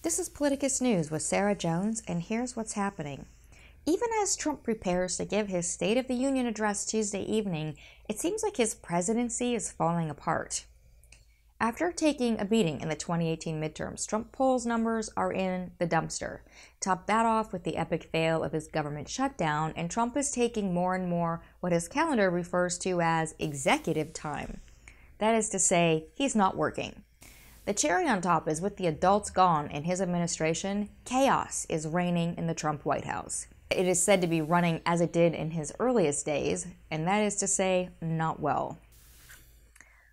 This is Politicus News with Sarah Jones, and here's what's happening. Even as Trump prepares to give his State of the Union address Tuesday evening, it seems like his presidency is falling apart. After taking a beating in the 2018 midterms, Trump polls numbers are in the dumpster. Top that off with the epic fail of his government shutdown, and Trump is taking more and more what his calendar refers to as executive time. That is to say, he's not working. The cherry on top is with the adults gone in his administration, chaos is reigning in the Trump White House. It is said to be running as it did in his earliest days, and that is to say, not well.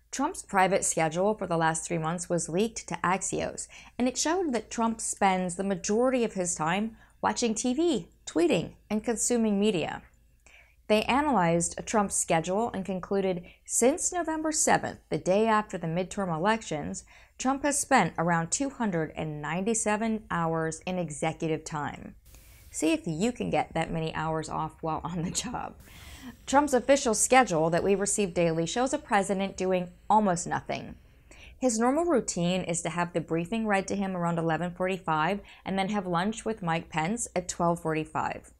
Trump's private schedule for the last 3 months was leaked to Axios, and it showed that Trump spends the majority of his time watching TV, tweeting, and consuming media. They analyzed Trump's schedule and concluded since November 7th, the day after the midterm elections, Trump has spent around 297 hours in executive time. See if you can get that many hours off while on the job. Trump's official schedule that we receive daily shows a president doing almost nothing. His normal routine is to have the briefing read to him around 11:45 and then have lunch with Mike Pence at 12:45.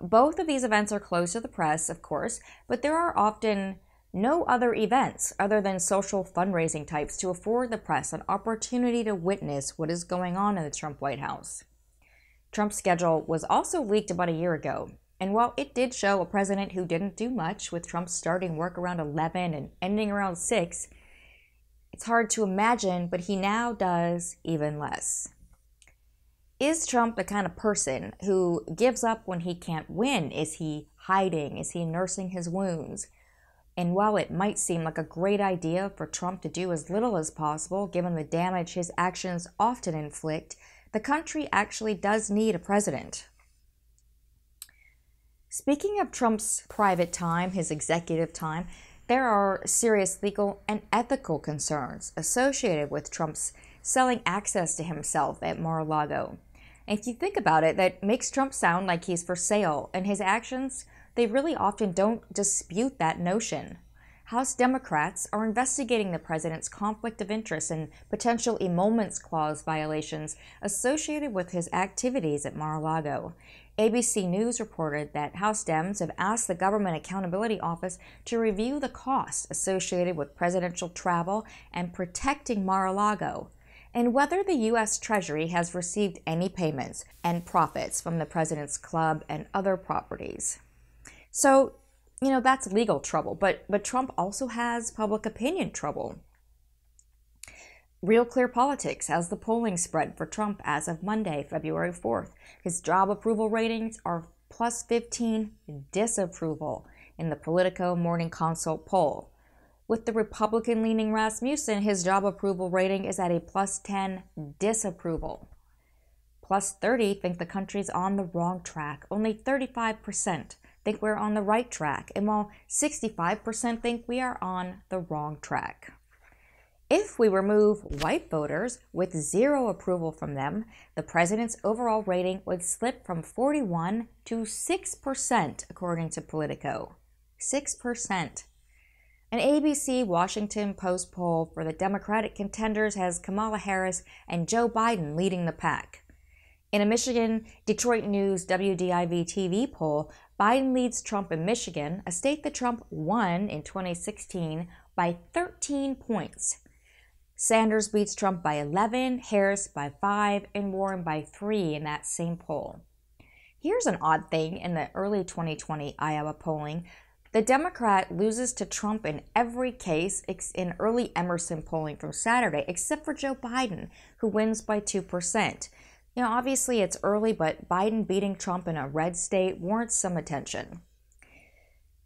Both of these events are closed to the press, of course, but there are often no other events other than social fundraising types to afford the press an opportunity to witness what is going on in the Trump White House. Trump's schedule was also leaked about a year ago, and while it did show a president who didn't do much, with Trump starting work around 11 and ending around 6, it's hard to imagine, but he now does even less. Is Trump the kind of person who gives up when he can't win? Is he hiding? Is he nursing his wounds? And while it might seem like a great idea for Trump to do as little as possible, given the damage his actions often inflict, the country actually does need a president. Speaking of Trump's private time, his executive time, there are serious legal and ethical concerns associated with Trump's selling access to himself at Mar-a-Lago. And if you think about it, that makes Trump sound like he's for sale, and his actions, they really often don't dispute that notion. House Democrats are investigating the president's conflict of interest and potential emoluments clause violations associated with his activities at Mar-a-Lago. ABC News reported that House Dems have asked the Government Accountability Office to review the costs associated with presidential travel and protecting Mar-a-Lago, and whether the U.S. Treasury has received any payments and profits from the president's club and other properties. So, that's legal trouble, but Trump also has public opinion trouble. Real Clear Politics has the polling spread for Trump as of Monday, February 4th. His job approval ratings are plus 15 disapproval in the Politico Morning Consult poll. With the Republican-leaning Rasmussen, his job approval rating is at a plus 10 disapproval. Plus 30 think the country's on the wrong track. Only 35% think we're on the right track, and while 65% think we are on the wrong track. If we remove white voters with zero approval from them, the president's overall rating would slip from 41 to 6%, according to Politico. 6%. An ABC Washington Post poll for the Democratic contenders has Kamala Harris and Joe Biden leading the pack. In a Michigan Detroit News WDIV-TV poll, Biden leads Trump in Michigan, a state that Trump won in 2016 by 13 points. Sanders beats Trump by 11, Harris by 5, and Warren by 3 in that same poll. Here's an odd thing in the early 2020 Iowa polling. The Democrat loses to Trump in every case in early Emerson polling from Saturday, except for Joe Biden, who wins by 2%. Obviously it's early, but Biden beating Trump in a red state warrants some attention.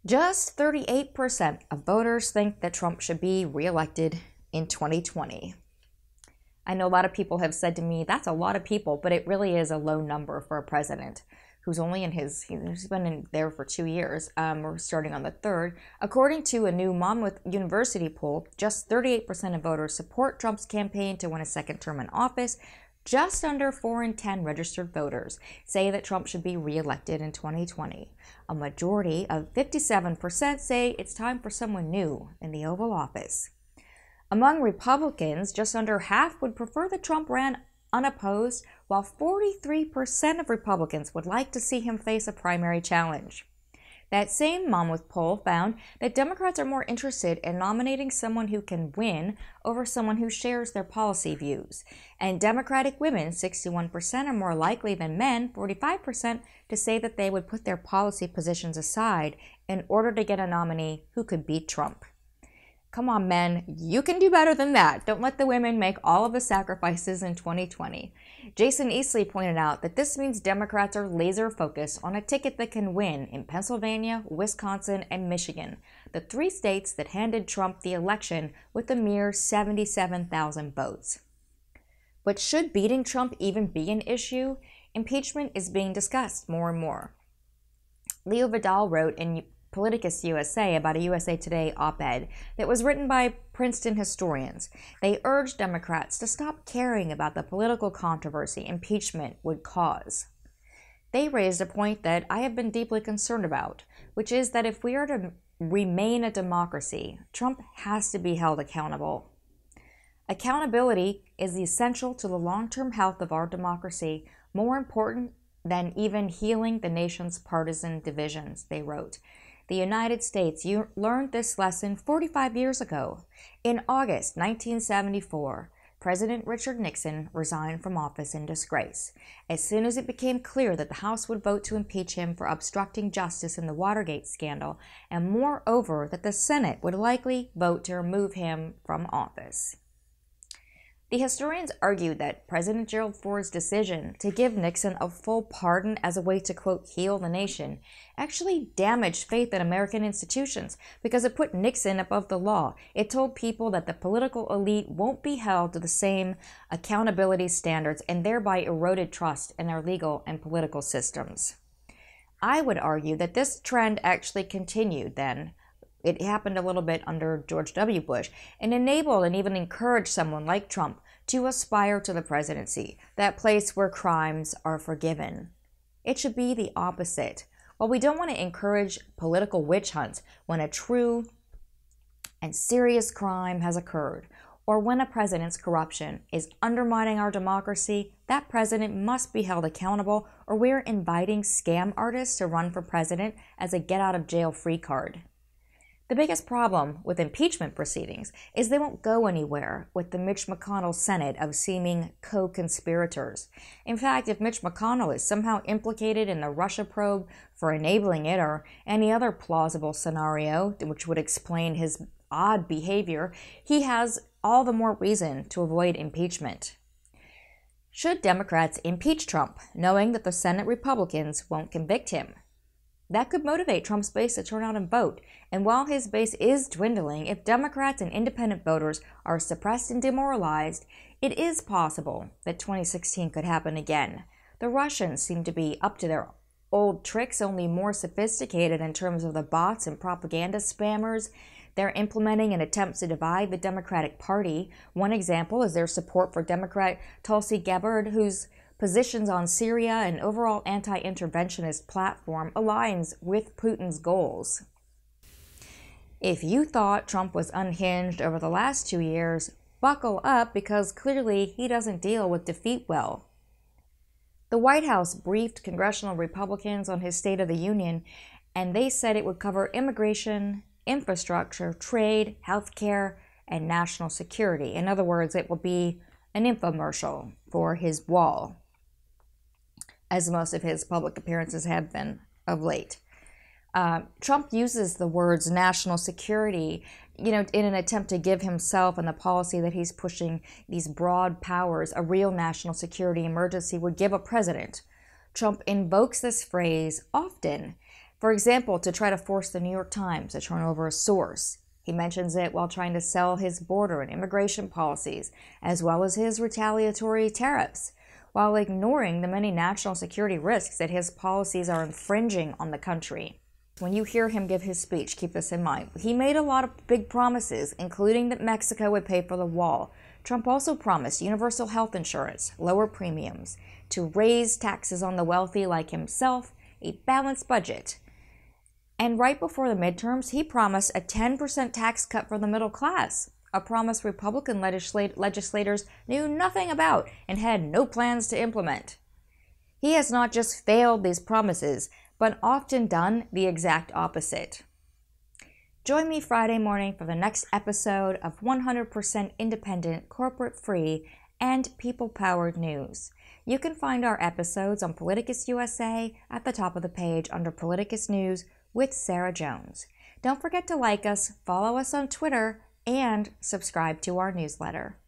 Just 38% of voters think that Trump should be reelected in 2020. I know a lot of people have said to me, that's a lot of people, but it really is a low number for a president who's only he's been in there for 2 years. We're starting on the 3rd. According to a new Monmouth University poll, just 38% of voters support Trump's campaign to win a second term in office. Just under 4 in 10 registered voters say that Trump should be reelected in 2020. A majority of 57% say it's time for someone new in the Oval Office. Among Republicans, just under half would prefer that Trump ran unopposed, while 43% of Republicans would like to see him face a primary challenge. That same Monmouth poll found that Democrats are more interested in nominating someone who can win over someone who shares their policy views. And Democratic women, 61%, are more likely than men, 45%, to say that they would put their policy positions aside in order to get a nominee who could beat Trump. Come on, men, you can do better than that. Don't let the women make all of the sacrifices in 2020. Jason Easley pointed out that this means Democrats are laser focused on a ticket that can win in Pennsylvania, Wisconsin, and Michigan, the 3 states that handed Trump the election with a mere 77,000 votes. But should beating Trump even be an issue? Impeachment is being discussed more and more. Leo Vidal wrote in PoliticusUSA about a USA Today op-ed that was written by Princeton historians. They urged Democrats to stop caring about the political controversy impeachment would cause. They raised a point that I have been deeply concerned about, which is that if we are to remain a democracy, Trump has to be held accountable. Accountability is essential to the long-term health of our democracy, more important than even healing the nation's partisan divisions, they wrote. The United States learned this lesson 45 years ago. In August 1974, President Richard Nixon resigned from office in disgrace. As soon as it became clear that the House would vote to impeach him for obstructing justice in the Watergate scandal, and moreover that the Senate would likely vote to remove him from office. The historians argued that President Gerald Ford's decision to give Nixon a full pardon as a way to, quote, heal the nation, actually damaged faith in American institutions because it put Nixon above the law. It told people that the political elite won't be held to the same accountability standards and thereby eroded trust in our legal and political systems. I would argue that this trend actually continued then. It happened a little bit under George W. Bush and enabled and even encouraged someone like Trump to aspire to the presidency, that place where crimes are forgiven. It should be the opposite. While we don't want to encourage political witch hunts when a true and serious crime has occurred, or when a president's corruption is undermining our democracy, that president must be held accountable, or we're inviting scam artists to run for president as a get-out-of-jail-free card. The biggest problem with impeachment proceedings is they won't go anywhere with the Mitch McConnell Senate of seeming co-conspirators. In fact, if Mitch McConnell is somehow implicated in the Russia probe for enabling it or any other plausible scenario which would explain his odd behavior, he has all the more reason to avoid impeachment. Should Democrats impeach Trump, knowing that the Senate Republicans won't convict him? That could motivate Trump's base to turn out and vote. And while his base is dwindling, if Democrats and independent voters are suppressed and demoralized, it is possible that 2016 could happen again. The Russians seem to be up to their old tricks, only more sophisticated in terms of the bots and propaganda spammers they're implementing in attempts to divide the Democratic Party. One example is their support for Democrat Tulsi Gabbard, whose positions on Syria and overall anti-interventionist platform aligns with Putin's goals. If you thought Trump was unhinged over the last 2 years, buckle up because clearly he doesn't deal with defeat well. The White House briefed congressional Republicans on his State of the Union, and they said it would cover immigration, infrastructure, trade, healthcare, and national security. In other words, it will be an infomercial for his wall, as most of his public appearances have been of late. Trump uses the words national security, in an attempt to give himself and the policy that he's pushing, these broad powers, a real national security emergency would give a president. Trump invokes this phrase often, for example, to try to force the New York Times to turn over a source. He mentions it while trying to sell his border and immigration policies, as well as his retaliatory tariffs, while ignoring the many national security risks that his policies are infringing on the country. When you hear him give his speech, keep this in mind. He made a lot of big promises, including that Mexico would pay for the wall. Trump also promised universal health insurance, lower premiums, to raise taxes on the wealthy like himself, a balanced budget. And right before the midterms, he promised a 10% tax cut for the middle class. a promise Republican legislators knew nothing about and had no plans to implement. He has not just failed these promises, but often done the exact opposite. Join me Friday morning for the next episode of 100% independent, corporate-free, and people-powered news. You can find our episodes on Politicus USA at the top of the page under Politicus News with Sarah Jones. Don't forget to like us, follow us on Twitter, and subscribe to our newsletter.